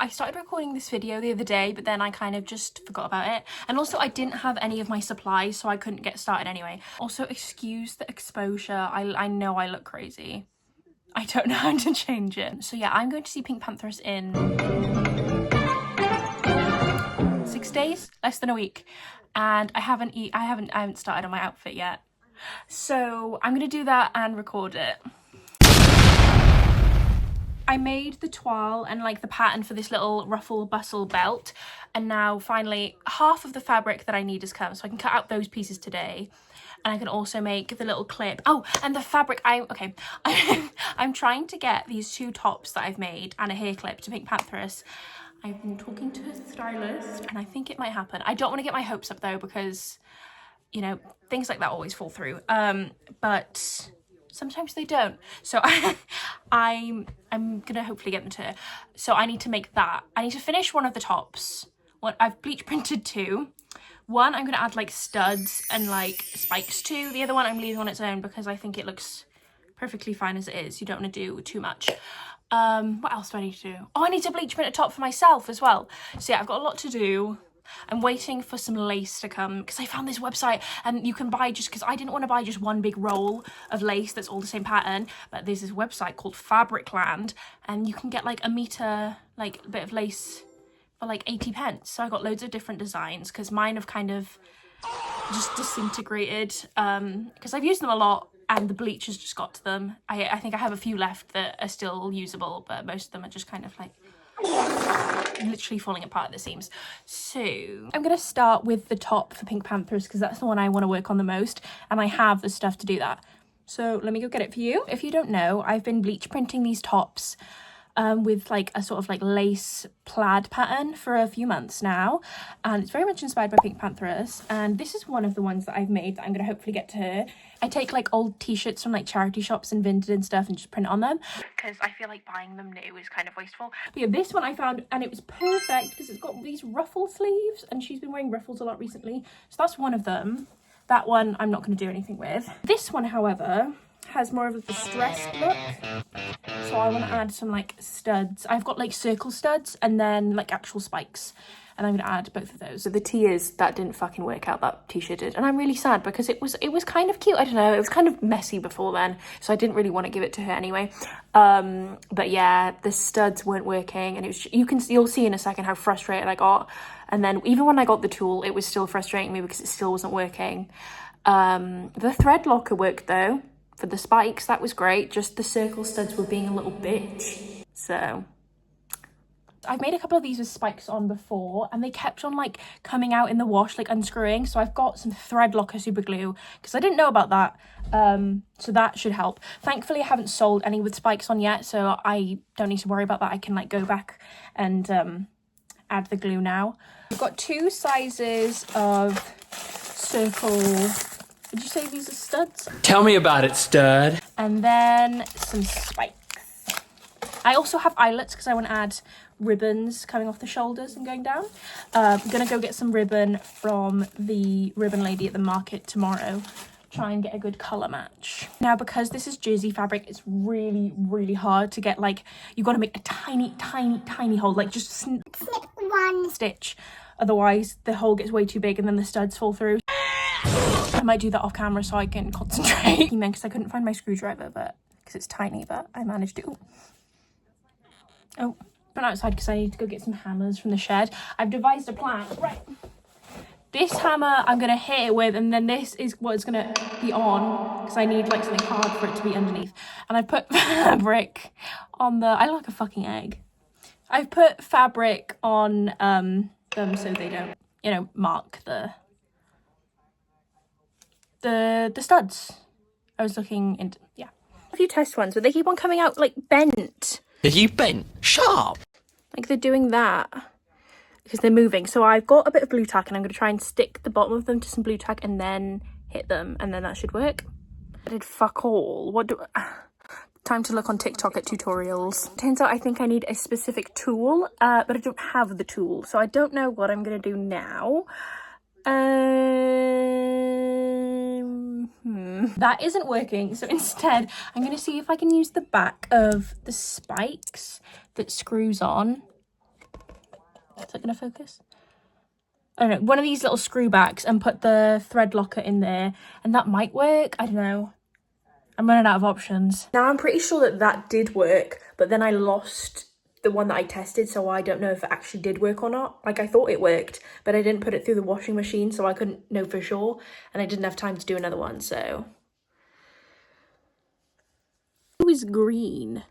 I started recording this video the other day, but then I kind of just forgot about it. And also I didn't have any of my supplies, so I couldn't get started anyway. Also, excuse the exposure. I know I look crazy. I don't know how to change it. So yeah, I'm going to see Pink Pantheress in 6 days, less than a week. And I haven't started on my outfit yet. So I'm gonna do that and record it. I made the toile and like the pattern for this little ruffle bustle belt, and now finally half of the fabric that I need has come, so I can cut out those pieces today. And I can also make the little clip. Oh, and the fabric, I'm trying to get these 2 tops that I've made and a hair clip to Pink Pantheress. I've been talking to a stylist and I think it might happen. I don't want to get my hopes up though, because, you know, things like that always fall through. But sometimes they don't. So I'm gonna hopefully get them to. So I need to make that. I need to finish one of the tops. I've bleach printed 2. One I'm gonna add like studs and like spikes to. The other one I'm leaving on its own because I think it looks perfectly fine as it is. You don't want to do too much. What else do I need to do? Oh, I need to bleach print a top for myself as well. So yeah, I've got a lot to do. I'm waiting for some lace to come because I found this website and you can buy, just because I didn't want to buy just one big roll of lace that's all the same pattern, but there's this website called Fabricland and you can get like a meter, like a bit of lace for like 80 pence. So I got loads of different designs because mine have kind of just disintegrated because I've used them a lot and the bleach has just got to them. I think I have a few left that are still usable, but most of them are just kind of like literally falling apart at the seams. So I'm gonna start with the top for Pink Pantheress because that's the one I want to work on the most, and I have the stuff to do that. So let me go get it for you. If you don't know, I've been bleach printing these tops with like a sort of like lace plaid pattern for a few months now, and it's very much inspired by Pink Pantheress, and this is one of the ones that I've made that I'm gonna hopefully get to her. I take like old t-shirts from like charity shops and Vinted and stuff and just print on them because I feel like buying them new is kind of wasteful. But yeah, this one I found and it was perfect because it's got these ruffle sleeves and she's been wearing ruffles a lot recently, so that's one of them. That one I'm not going to do anything with. This one, however, has more of a distressed look, so I want to add some like studs. I've got like circle studs and then like actual spikes, and I'm going to add both of those. So the tea is that didn't fucking work out, that t-shirt did, and I'm really sad because it was kind of cute. I don't know, it was kind of messy before then, so I didn't really want to give it to her anyway. But yeah, the studs weren't working, and it was, you'll see in a second how frustrated I got. And then even when I got the tool, it was still frustrating me because it still wasn't working. The thread locker worked though. For the spikes, that was great. Just the circle studs were being a little bitch. So I've made a couple of these with spikes on before and they kept on like coming out in the wash, like unscrewing. So I've got some thread locker super glue because I didn't know about that. So that should help. Thankfully, I haven't sold any with spikes on yet, so I don't need to worry about that. I can like go back and add the glue now. I've got 2 sizes of circle. Would you say these are studs? Tell me about it, stud. And then some spikes. I also have eyelets because I want to add ribbons coming off the shoulders and going down. I'm going to go get some ribbon from the ribbon lady at the market tomorrow. Try and get a good colour match. Now, because this is jersey fabric, it's really, really hard to get, like, you've got to make a tiny, tiny, tiny hole, like just snip one stitch. Otherwise, the hole gets way too big and then the studs fall through. I might do that off camera so I can concentrate. Because I couldn't find my screwdriver, but because it's tiny, but I managed to. Oh, went outside because I need to go get some hammers from the shed. I've devised a plan. Right. This hammer I'm going to hit it with, and then this is what it's going to be on because I need like something hard for it to be underneath. And I've put fabric on the... I look like a fucking egg. I've put fabric on them so they don't, you know, mark the studs. I was looking into, yeah. A few test ones, but they keep on coming out like bent. Are you bent? Sharp? Like they're doing that because they're moving. So I've got a bit of blue tack and I'm going to try and stick the bottom of them to some blue tack and then hit them, and then that should work. I did fuck all. What do... Time to look on TikTok at tutorials. Turns out I think I need a specific tool, but I don't have the tool. So I don't know what I'm going to do now. That isn't working, so instead I'm going to see if I can use the back of the spikes that screws on Is that gonna focus? I don't know, one of these little screw backs and put the thread locker in there, and that might work. I don't know. I'm running out of options. Now I'm pretty sure that that did work, but then I lost the one that I tested, so I don't know if it actually did work or not. Like, I thought it worked, but I didn't put it through the washing machine, so I couldn't know for sure, and I didn't have time to do another one, so. It was green.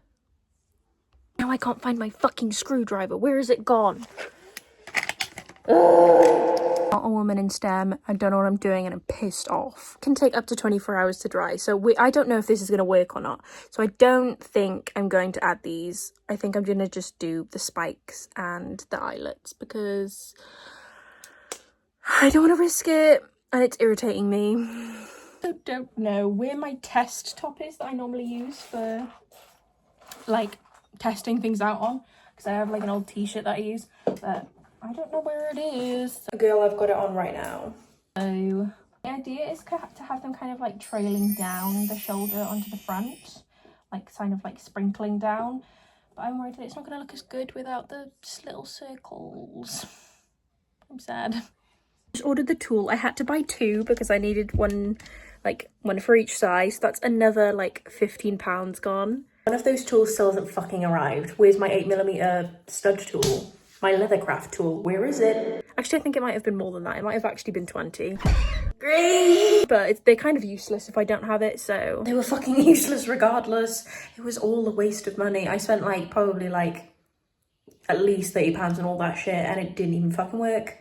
Now I can't find my fucking screwdriver. Where has it gone? Not a woman in STEM. I don't know what I'm doing and I'm pissed off. It can take up to 24 hours to dry, so I don't know if this is going to work or not. So I don't think I'm going to add these. I think I'm going to just do the spikes and the eyelets because I don't want to risk it and it's irritating me. I don't know where my test top is that I normally use for like testing things out on, because I have like an old t-shirt that I use, but I don't know where it is. Girl, I've got it on right now. So the idea is to have them kind of like trailing down the shoulder onto the front, like kind of like sprinkling down, but I'm worried that it's not going to look as good without the just little circles. I'm sad. Just ordered the tulle. I had to buy two because I needed one for each size. That's another like £15 gone. One of those tools still hasn't fucking arrived. Where's my 8mm stud tool? My leathercraft tool, where is it? Actually, I think it might have been more than that. It might have actually been 20. Great! But they're kind of useless if I don't have it, so. They were fucking useless regardless. It was all a waste of money. I spent like, probably like, at least £30 on all that shit, and it didn't even fucking work.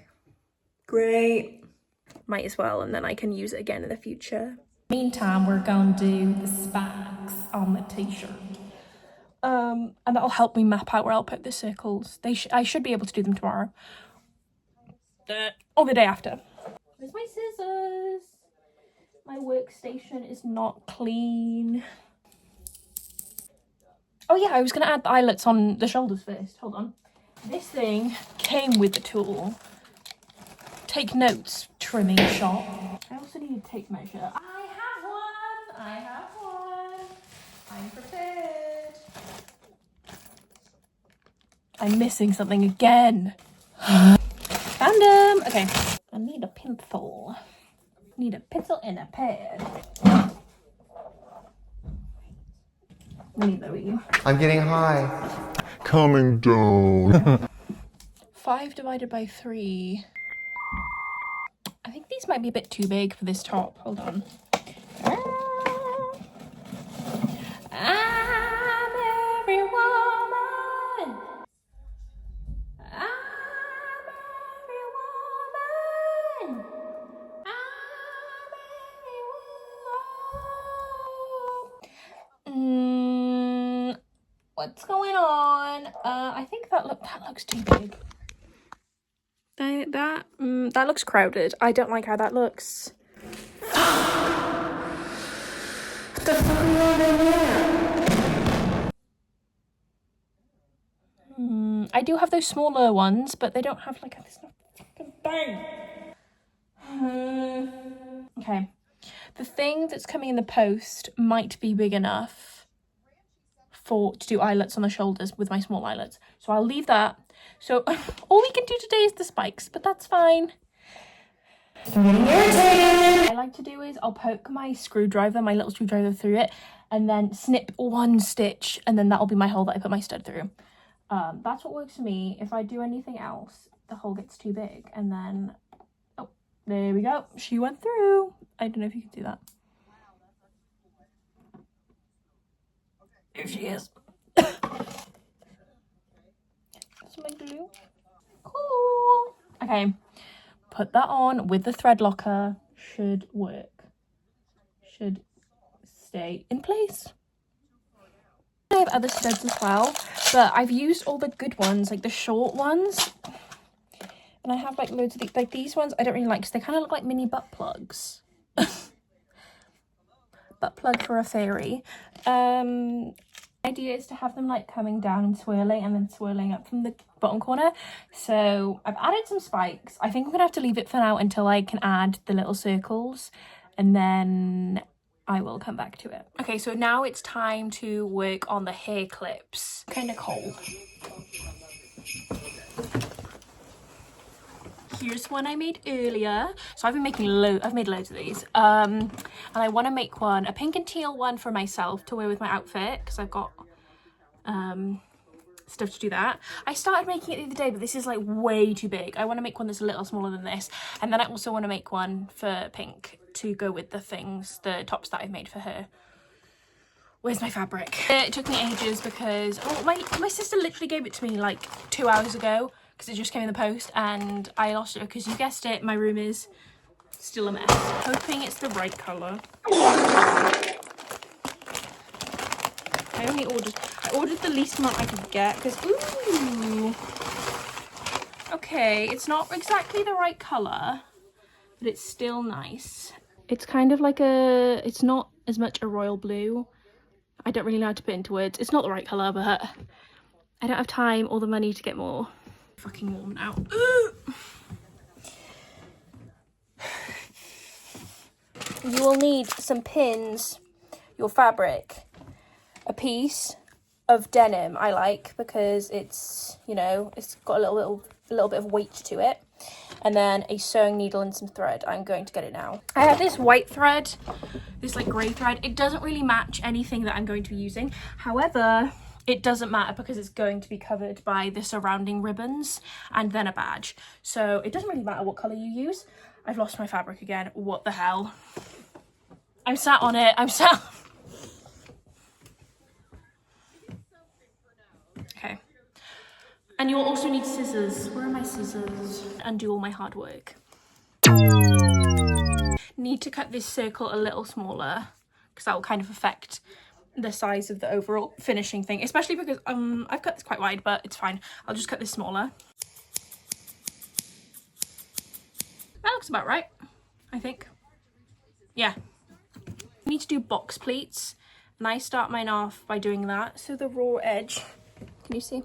Great. Might as well, and then I can use it again in the future. Meantime, we're going to do the spikes on the t-shirt. And that'll help me map out where I'll put the circles. I should be able to do them tomorrow. Or the day after. Where's my scissors? My workstation is not clean. Oh yeah, I was going to add the eyelets on the shoulders first. Hold on. This thing came with the tool. Take notes, trimming shop. I also need a tape measure. I have one. I'm prepared. I'm missing something again. Found them. Okay. I need a pencil. Need a pencil and a pad. There we go. I'm getting high. Coming down. 5 divided by 3. I think these might be a bit too big for this top. Hold on. I'm every woman. I'm every woman. I'm every woman. What's going on? I think that looks too big. That looks crowded. I don't like how that looks. What the fuck are you doing there? I do have those smaller ones, but they don't have like this fucking thing. Okay. The thing that's coming in the post might be big enough to do eyelets on the shoulders with my small eyelets. So I'll leave that. So all we can do today is the spikes, but that's fine. What I like to do is I'll poke my little screwdriver through it, and then snip one stitch, and then that'll be my hole that I put my stud through. That's what works for me. If I do anything else, the hole gets too big, and then, oh, there we go. She went through. I don't know if you can do that. There she is. My glue. Cool. Okay, put that on with the thread locker. Should work. Should stay in place. I have other studs as well, but I've used all the good ones, like the short ones, and I have like loads of these. Like these ones I don't really like because they kind of look like mini butt plugs. Butt plug for a fairy. Idea is to have them like coming down and then swirling up from the bottom corner. So I've added some spikes. I think I'm gonna have to leave it for now until I can add the little circles, and then I will come back to it. Okay, so now it's time to work on the hair clips. Okay, Nicole. here's one I made earlier. So I've been making I've made loads of these. And I want to make one, a pink and teal one for myself to wear with my outfit, because I've got stuff to do that. I started making it the other day, but this is like way too big. I want to make one that's a little smaller than this. And then I also want to make one for Pink to go with the things, the tops that I've made for her. Where's my fabric? It took me ages because my sister literally gave it to me like 2 hours ago, because it just came in the post and I lost it because, you guessed it, my room is still a mess. Hoping it's the right colour. I ordered the least amount I could get because, ooh. Okay, it's not exactly the right colour, but it's still nice. It's kind of like it's not as much a royal blue. I don't really know how to put it into words. It's not the right colour, but I don't have time or the money to get more. Fucking warm now. You will need some pins, your fabric, a piece of denim I like because it's, you know, it's got a little bit of weight to it, and then a sewing needle and some thread. I'm going to get it now. I have this white thread, this like grey thread. It doesn't really match anything that I'm going to be using, however it doesn't matter because it's going to be covered by the surrounding ribbons and then a badge, so it doesn't really matter what colour you use. I've lost my fabric again, what the hell. I'm sat on it, okay. And you'll also need scissors. Where are my scissors? Undo all my hard work. Need to cut this circle a little smaller because that will kind of affect the size of the overall finishing thing, especially because I've cut this quite wide, but it's fine. I'll just cut this smaller. That looks about right, I think. Yeah. I need to do box pleats, and I start mine off by doing that. So the raw edge, can you see?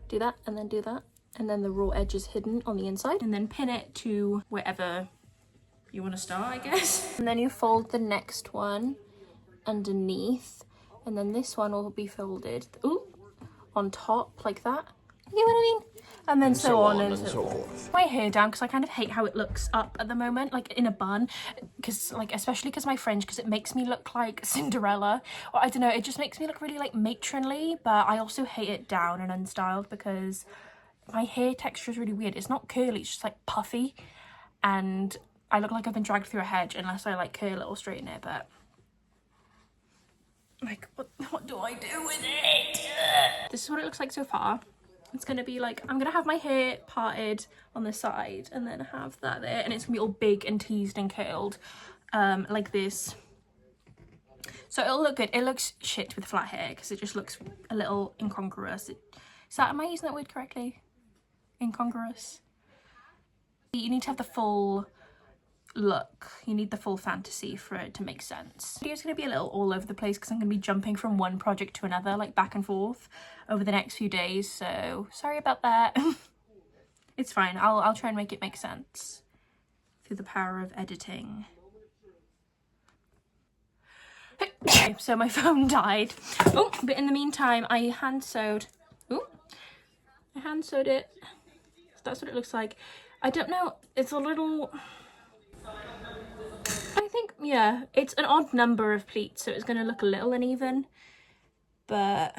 Do that and then do that, and then the raw edge is hidden on the inside, and then pin it to wherever you want to start, I guess. And then you fold the next one underneath, and then this one will be folded on top like that. You know what I mean? And then so on and so forth. My hair down because I kind of hate how it looks up at the moment, like in a bun, because like especially because my fringe, because it makes me look like Cinderella, or I don't know, it just makes me look really like matronly. But I also hate it down and unstyled because my hair texture is really weird. It's not curly, it's just like puffy, and I look like I've been dragged through a hedge unless I like curl it or straighten it. But like, what do I do with it? This is what it looks like so far. It's gonna be like, I'm gonna have my hair parted on the side and then have that there, and it's gonna be all big and teased and curled like this. So it'll look good. It looks shit with flat hair because it just looks a little incongruous. Am I using that word correctly? Incongruous? You need to have the full look, you need the full fantasy for it to make sense. The video's gonna be a little all over the place because I'm gonna be jumping from one project to another, like back and forth over the next few days, so sorry about that. It's fine, I'll try and make it make sense through the power of editing. Okay, so my phone died. Oh, but in the meantime I hand sewed it. That's what it looks like. I don't know, it's a little, I think, yeah, it's an odd number of pleats, so it's going to look a little uneven, but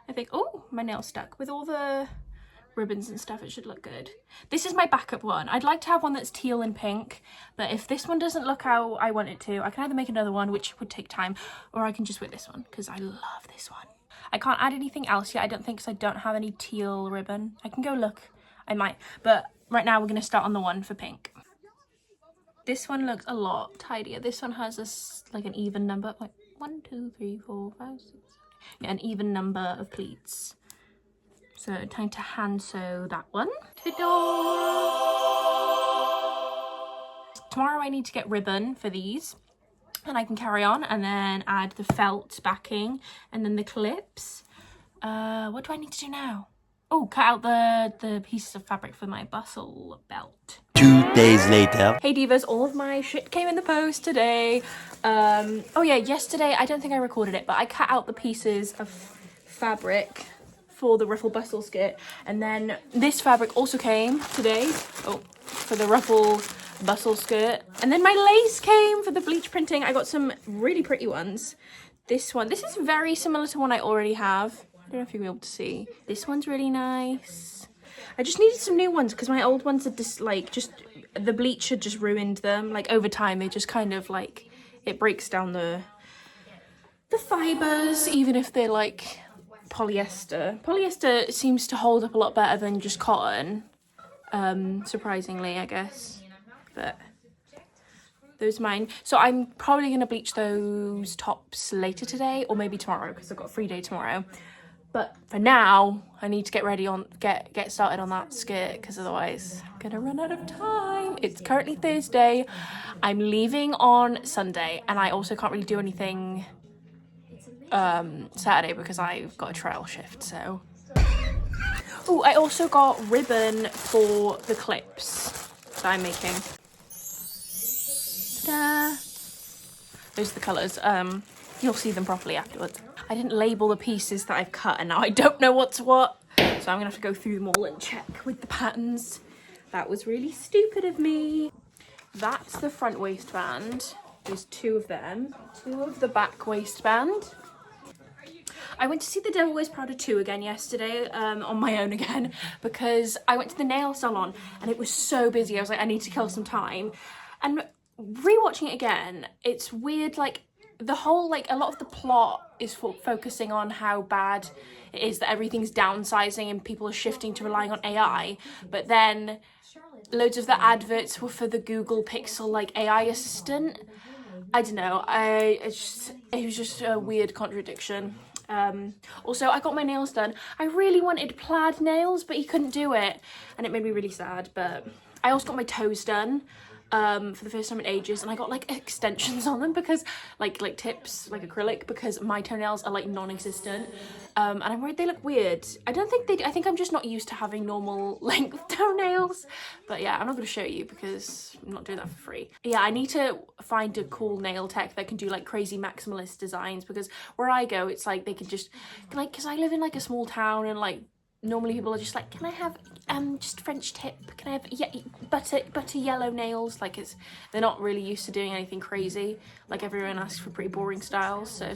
I think, oh, my nail's stuck. With all the ribbons and stuff, it should look good. This is my backup one. I'd like to have one that's teal and pink, but if this one doesn't look how I want it to, I can either make another one, which would take time, or I can just wear this one, because I love this one. I can't add anything else yet, I don't think, because I don't have any teal ribbon. I can go look, I might, but right now we're going to start on the one for pink. This one looks a lot tidier. This one has like an even number, like 1, 2, 3, 4, 5, 6, 7. Yeah, an even number of pleats. So time to hand sew that one. Ta-da! Tomorrow I need to get ribbon for these, and I can carry on and then add the felt backing and then the clips. What do I need to do now? Oh, cut out the pieces of fabric for my bustle belt. 2 days later. Hey divas, all of my shit came in the post today. Oh yeah, yesterday, I don't think I recorded it, but I cut out the pieces of fabric for the ruffle bustle skirt, and then this fabric also came today, for the ruffle bustle skirt, and then my lace came for the bleach printing. I got some really pretty ones. This is very similar to one I already have. I don't know if you'll be able to see. This one's really nice. I just needed some new ones because my old ones are just like, the bleach had just ruined them. Like over time, they just kind of like, it breaks down the fibers, even if they're like polyester. Polyester seems to hold up a lot better than just cotton, surprisingly, I guess. But those are mine. So I'm probably gonna bleach those tops later today or maybe tomorrow because I've got a free day tomorrow. But for now, I need to get started on that skirt because otherwise I'm gonna run out of time. It's currently Thursday. I'm leaving on Sunday, and I also can't really do anything Saturday because I've got a trial shift. So, oh, I also got ribbon for the clips that I'm making. Ta-da! Those are the colours. You'll see them properly afterwards. I didn't label the pieces that I've cut, and now I don't know what's what. So I'm gonna have to go through them all and check with the patterns. That was really stupid of me. That's the front waistband. There's two of them. Two of the back waistband. I went to see The Devil Wears Prada 2 again yesterday, on my own again, because I went to the nail salon and it was so busy. I was like, I need to kill some time. And rewatching it again, it's weird, like, the whole, like, a lot of the plot is focusing on how bad it is that everything's downsizing and people are shifting to relying on AI, but then loads of the adverts were for the Google Pixel, like, AI assistant. I don't know, it was just a weird contradiction. Also, I got my nails done. I really wanted plaid nails, but he couldn't do it, and it made me really sad. But I also got my toes done for the first time in ages, and I got like extensions on them because like tips, like acrylic, because my toenails are like non-existent, and I'm worried they look weird. I don't think they do. I think I'm just not used to having normal length toenails. But yeah, I'm not going to show you because I'm not doing that for free. Yeah, I need to find a cool nail tech that can do like crazy maximalist designs, because where I go, it's like they can just, like, because I live in like a small town, and like normally people are just like, can I have just French tip? Can I have butter yellow nails? Like, they're not really used to doing anything crazy. Like, everyone asks for pretty boring styles. So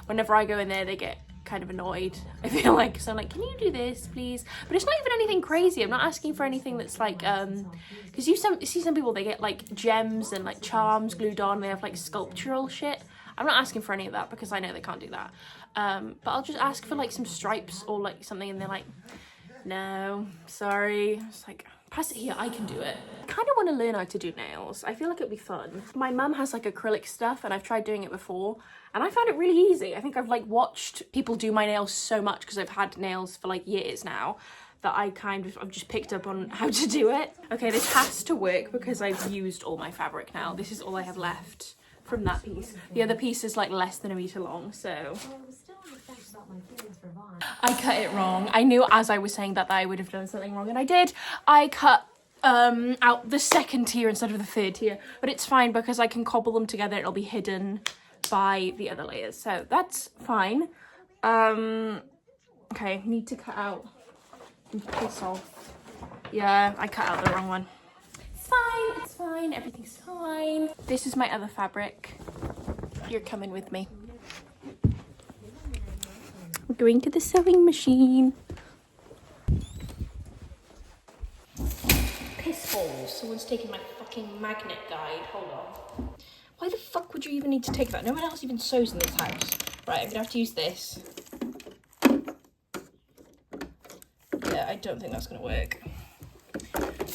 whenever I go in there, they get kind of annoyed, I feel like. So I'm like, can you do this, please? But it's not even anything crazy. I'm not asking for anything that's like, because you see some people, they get like gems and like charms glued on. They have like sculptural shit. I'm not asking for any of that because I know they can't do that. But I'll just ask for like some stripes or like something, and they're like, no, sorry. It's like, pass it here, I can do it. I kind of want to learn how to do nails. I feel like it'd be fun. My mum has like acrylic stuff, and I've tried doing it before, and I found it really easy. I think I've like watched people do my nails so much because I've had nails for like years now, that I've just picked up on how to do it. Okay, this has to work because I've used all my fabric now. This is all I have left from that piece. The other piece is like less than a meter long, so I cut it wrong. I knew as I was saying that I would have done something wrong, and I did. I cut out the second tier instead of the third tier, but it's fine because I can cobble them together. It'll be hidden by the other layers, so that's fine. Okay, need to cut out. Piss off. Yeah, I cut out the wrong one. It's fine, everything's fine. This is my other fabric. You're coming with me. We're going to the sewing machine. Piss balls. Someone's taking my fucking magnet guide. Hold on. Why the fuck would you even need to take that? No one else even sews in this house. Right, I'm gonna have to use this. Yeah, I don't think that's gonna work.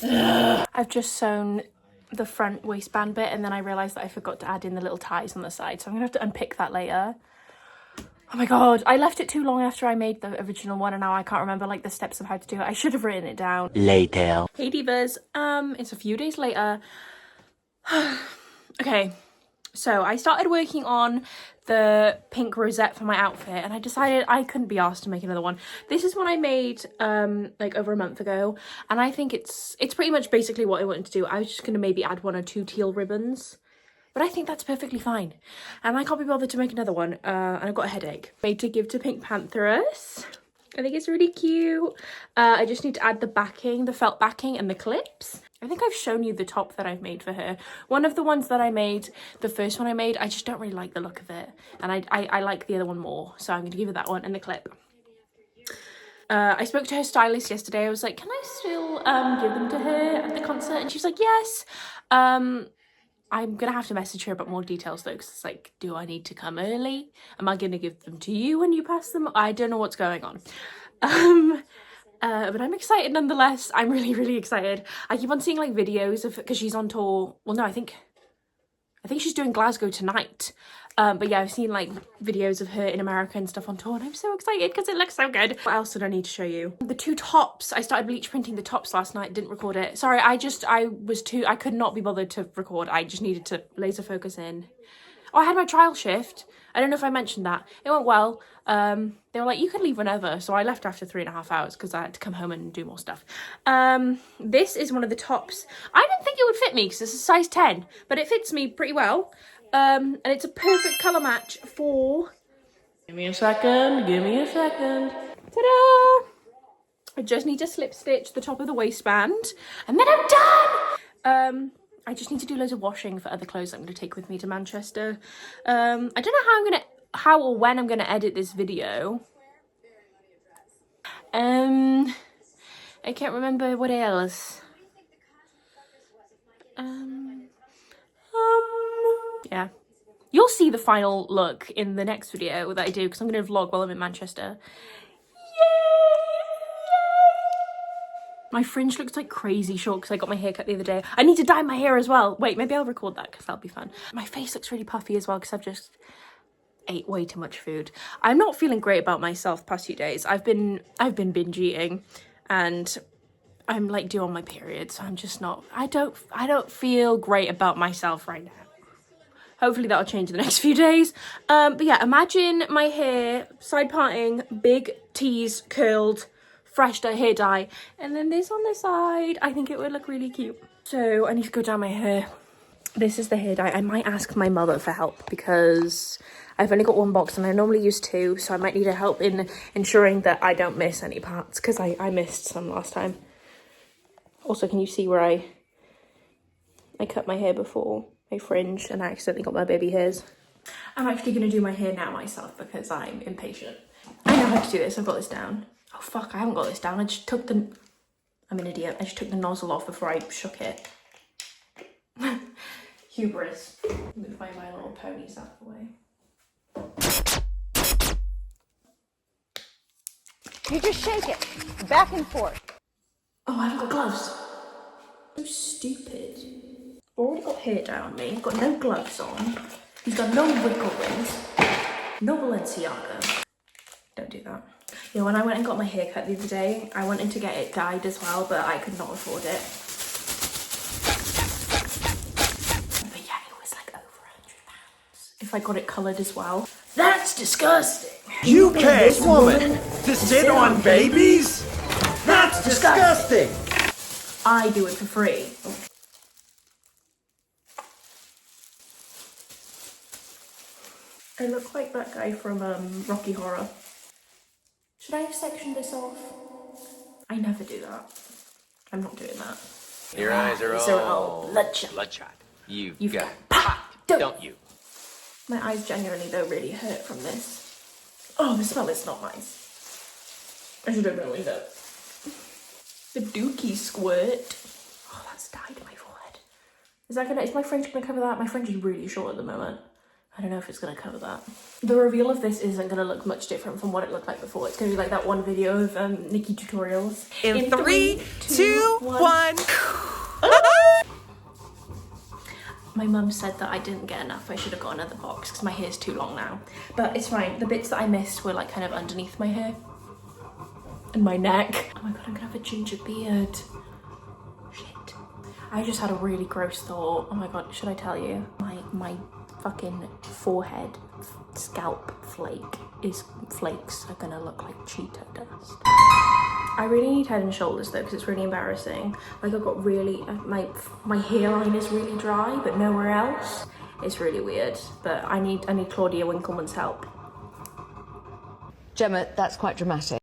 Ugh. I've just sewn the front waistband bit, and then I realised that I forgot to add in the little ties on the side, so I'm gonna have to unpick that later. Oh my god, I left it too long after I made the original one, and now I can't remember like the steps of how to do it. I should have written it down. Later. Hey divas, it's a few days later. Okay, so I started working on the pink rosette for my outfit, and I decided I couldn't be asked to make another one. This is one I made like over a month ago, and I think it's pretty much basically what I wanted to do. I was just gonna maybe add 1 or 2 teal ribbons, but I think that's perfectly fine, and I can't be bothered to make another one, and I've got a headache. Made to give to Pinkpantheress. I think it's really cute. I just need to add the backing, the felt backing and the clips. I think I've shown you the top that I've made for her. One of the ones that I made, the first one I made, I just don't really like the look of it. And I like the other one more. So I'm going to give her that one and the clip. I spoke to her stylist yesterday. I was like, can I still give them to her at the concert? And she's like, yes. I'm going to have to message her about more details though, because it's like, do I need to come early? Am I going to give them to you when you pass them? I don't know what's going on. But I'm excited nonetheless. I'm really, really excited. I keep on seeing like videos of, because she's on tour. Well, no, I think she's doing Glasgow tonight. But yeah, I've seen like videos of her in America and stuff on tour, and I'm so excited because it looks so good. What else did I need to show you? The two tops. I started bleach printing the tops last night, didn't record it. Sorry, I could not be bothered to record. I just needed to laser focus in. Oh, I had my trial shift. I don't know if I mentioned that. It went well. They were like, you can leave whenever. So I left after 3.5 hours because I had to come home and do more stuff. This is one of the tops. I didn't think it would fit me because it's a size 10, but it fits me pretty well. And it's a perfect colour match for... Give me a second. Ta-da! I just need to slip stitch the top of the waistband and then I'm done! I just need to do loads of washing for other clothes I'm going to take with me to Manchester. I don't know how or when I'm going to edit this video. I can't remember what else. Yeah. You'll see the final look in the next video that I do because I'm going to vlog while I'm in Manchester. My fringe looks like crazy short because I got my hair cut the other day. I need to dye my hair as well. Wait, maybe I'll record that because that'll be fun. My face looks really puffy as well because I've just ate way too much food. I'm not feeling great about myself the past few days. I've been binge eating and I'm like due on my period, so I'm just not, I don't feel great about myself right now. Hopefully that'll change in the next few days. But yeah, imagine my hair side parting, big tees curled, fresh dye, hair dye, and then this on the side. I think it would look really cute. So I need to go dye my hair. This is the hair dye. I might ask my mother for help because I've only got one box and I normally use two, so I might need her help in ensuring that I don't miss any parts because I missed some last time. Also, can you see where I cut my hair before? My fringe, and I accidentally got my baby hairs. I'm actually going to do my hair now myself because I'm impatient. I know how to do this. I've got this down. Oh fuck, I haven't got this down. I'm an idiot. I just took the nozzle off before I shook it. Hubris. I'm going to find my little ponies out of the way. You just shake it back and forth. Oh, I haven't got gloves. So stupid. I've already got hair dye on me. I've got no gloves on. He's got no wrinkle rings. No Balenciaga. Don't do that. You know, when I went and got my hair cut the other day, I wanted to get it dyed as well, but I could not afford it. But yeah, it was like over £100 if I got it coloured as well. That's disgusting. You pay this woman to sit on babies? That's disgusting. I do it for free. I look like that guy from Rocky Horror. Should I have sectioned this off? I never do that. I'm not doing that. Your eyes are all bloodshot. You've got pop, don't you? My eyes genuinely don't really hurt from this. Oh, the smell is not nice. I should have known that. The dookie squirt. Oh, that's dyed my forehead. Is my fringe gonna cover that? My fringe is really short at the moment. I don't know if it's gonna cover that. The reveal of this isn't gonna look much different from what it looked like before. It's gonna be like that one video of Nikki tutorials. In 3, 2, 1. My mum said that I didn't get enough. I should have got another box because my hair's too long now. But it's fine. The bits that I missed were like kind of underneath my hair. And my neck. Oh my god, I'm gonna have a ginger beard. Shit. I just had a really gross thought. Oh my god, should I tell you? My fucking forehead scalp flakes are gonna look like Cheeto dust. I really need Head and Shoulders though because it's really embarrassing. Like I've got really, my hairline is really dry but nowhere else. It's really weird, but I need Claudia Winkleman's help. Gemma, that's quite dramatic.